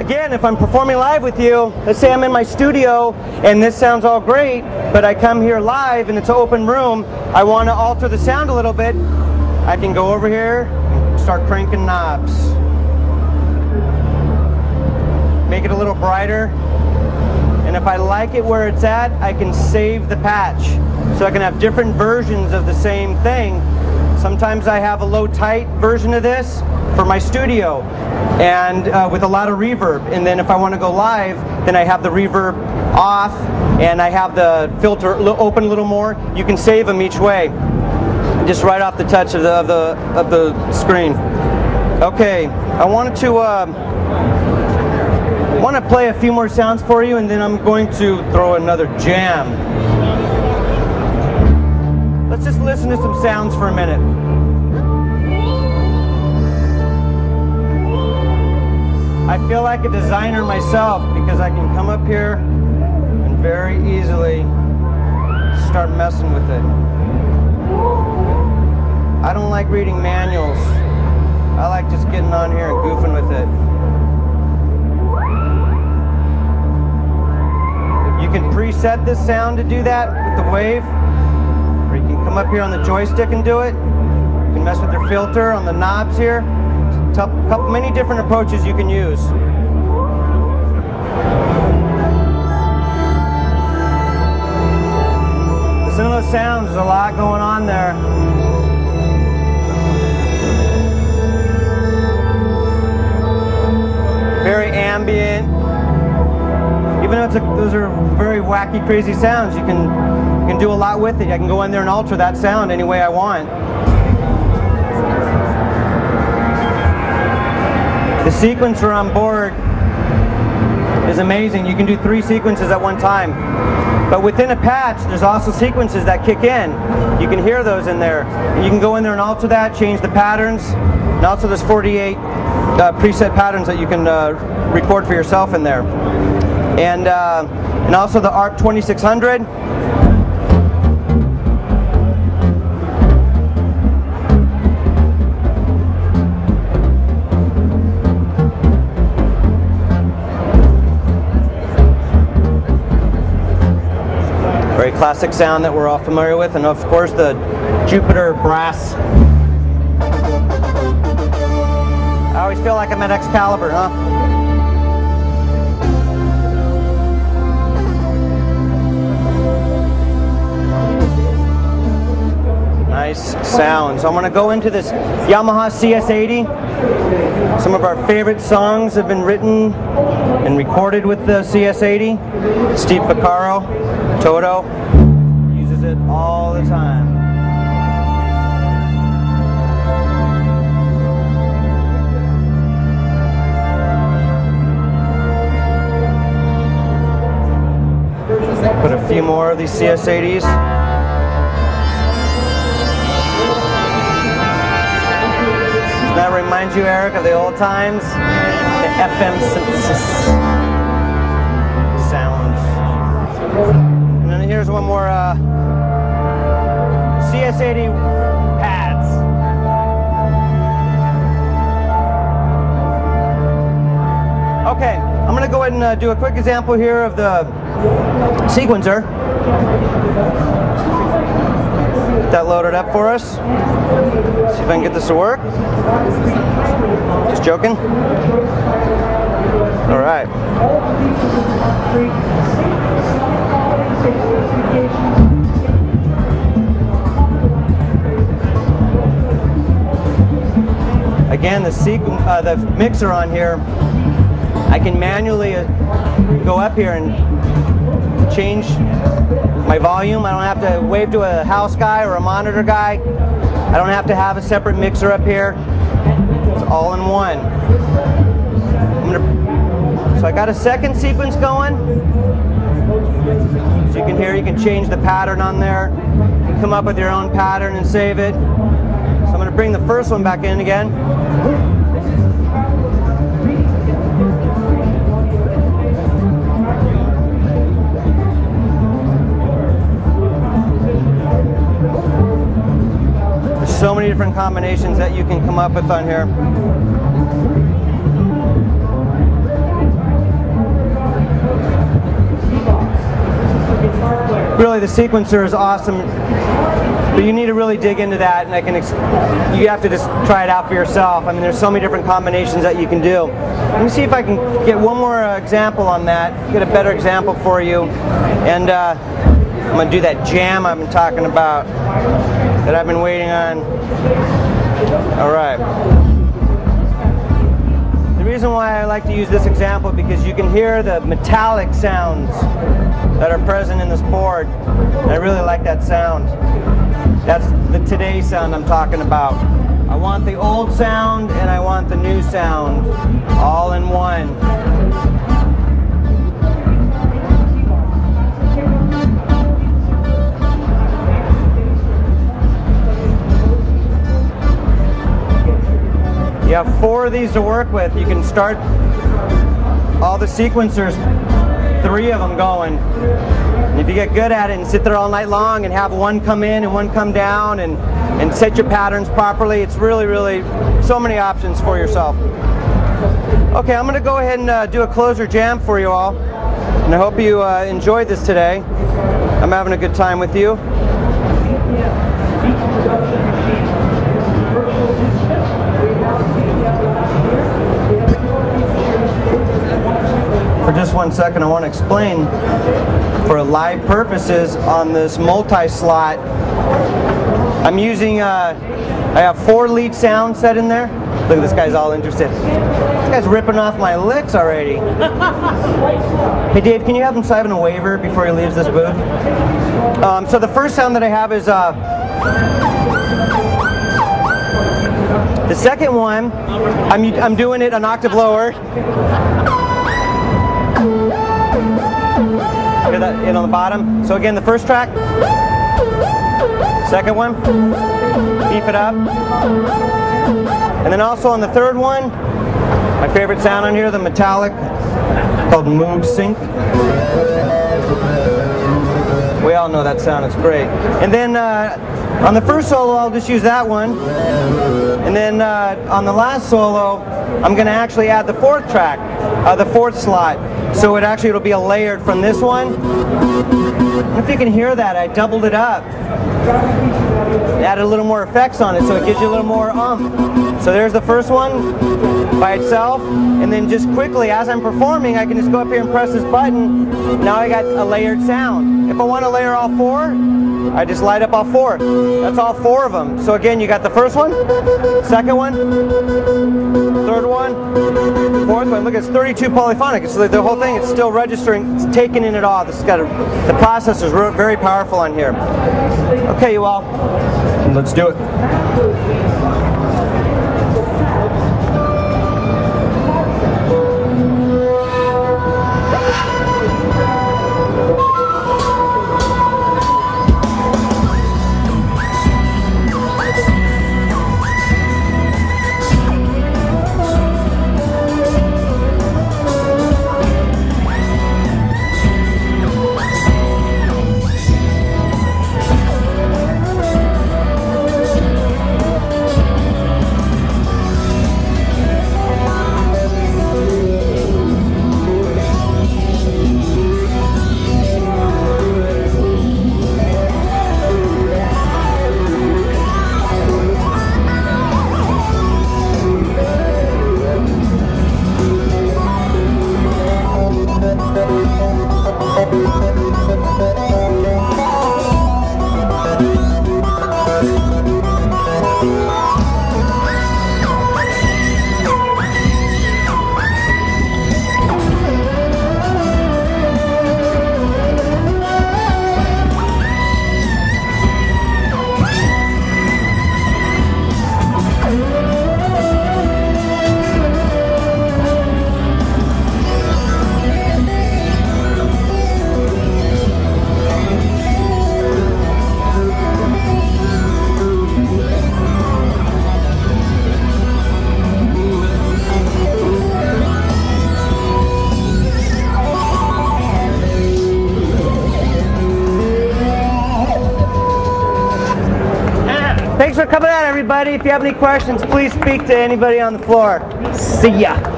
again, if I'm performing live with you, let's say I'm in my studio and this sounds all great, but I come here live and it's an open room, I want to alter the sound a little bit, I can go over here and start cranking knobs. Make it a little brighter. And if I like it where it's at, I can save the patch. So I can have different versions of the same thing. Sometimes I have a low-tight version of this for my studio and with a lot of reverb. And then if I want to go live, then I have the reverb off and I have the filter open a little more. You can save them each way, just right off the touch of the screen. Okay, I wanted to play a few more sounds for you, and then I'm going to throw another jam. Let's just listen to some sounds for a minute. I feel like a designer myself because I can come up here and very easily start messing with it. I don't like reading manuals. I like just getting on here and goofing with it. You can preset this sound to do that with the wave, or you can come up here on the joystick and do it. You can mess with your filter on the knobs here. Many different approaches you can use. Listen to those sounds, there's a lot going on there. Very ambient. Even though those are very wacky, crazy sounds, you can do a lot with it. I can go in there and alter that sound any way I want. The sequencer on board is amazing. You can do 3 sequences at one time. But within a patch, there's also sequences that kick in. You can hear those in there. And you can go in there and alter that, change the patterns. And also there's 48 preset patterns that you can record for yourself in there. And also the ARP 2600. Very classic sound that we're all familiar with, and of course the Jupiter brass. I always feel like I'm at Excalibur, huh? Nice sound. So I'm going to go into this Yamaha CS80. Some of our favorite songs have been written and recorded with the CS80. Steve Porcaro, Toto, uses it all the time. Put a few more of these CS80s. That reminds you, Eric, of the old times? The FM synthesis sounds. And then here's one more CS80 pads. Okay, I'm going to go ahead and do a quick example here of the sequencer. Get that loaded up for us. See if I can get this to work. Just joking. All right. Again, the mixer on here, I can manually go up here and change my volume. I don't have to wave to a house guy or a monitor guy. I don't have to have a separate mixer up here. It's all in one. So I got a second sequence going. So you can hear, you can change the pattern on there. You can come up with your own pattern and save it. So I'm going to bring the first one back in again. So many different combinations that you can come up with on here. really the sequencer is awesome, but you need to really dig into that, and you have to just try it out for yourself. I mean, there's so many different combinations that you can do. Let me see if I can get one more example on that, get a better example for you, and I'm going to do that jam I've been talking about, that I've been waiting on. All right. The reason why I like to use this example is because you can hear the metallic sounds that are present in this board. And I really like that sound. That's the today sound I'm talking about. I want the old sound and I want the new sound all in one. You have 4 of these to work with. You can start all the sequencers, 3 of them going. And if you get good at it and sit there all night long and have one come in and one come down and set your patterns properly, it's really, really so many options for yourself. Okay, I'm going to go ahead and do a closer jam for you all. And I hope you enjoyed this today. I'm having a good time with you. For just 1 second, I want to explain, for live purposes on this multi-slot, I'm using, I have 4 lead sounds set in there. Look at this guy's all interested. This guy's ripping off my licks already. Hey Dave, can you have him sign a waiver before he leaves this booth? So the first sound that I have is, the second one, I'm doing it an octave lower. Hear that in on the bottom? So again, the first track, second one, beef it up. And then also on the third one, my favorite sound on here, the metallic, called Moog Sync. We all know that sound, it's great. And then on the first solo, I'll just use that one. And then on the last solo, I'm going to actually add the 4th track, the 4th slot. So it'll be a layered from this one. And if you can hear that, I doubled it up. Added a little more effects on it, so it gives you a little more So there's the first one by itself, and then just quickly, as I'm performing, I can just go up here and press this button. Now I got a layered sound. If I want to layer all 4, I just light up all 4. That's all 4 of them. So again, you got the first one, second one, third one, 4th one. Look, it's 32 polyphonic. So the whole thing, it's still registering, it's taking in it all. This has got the processor's very powerful on here. Okay, you all, let's do it. Thanks for coming out, everybody. If you have any questions, please speak to anybody on the floor. See ya.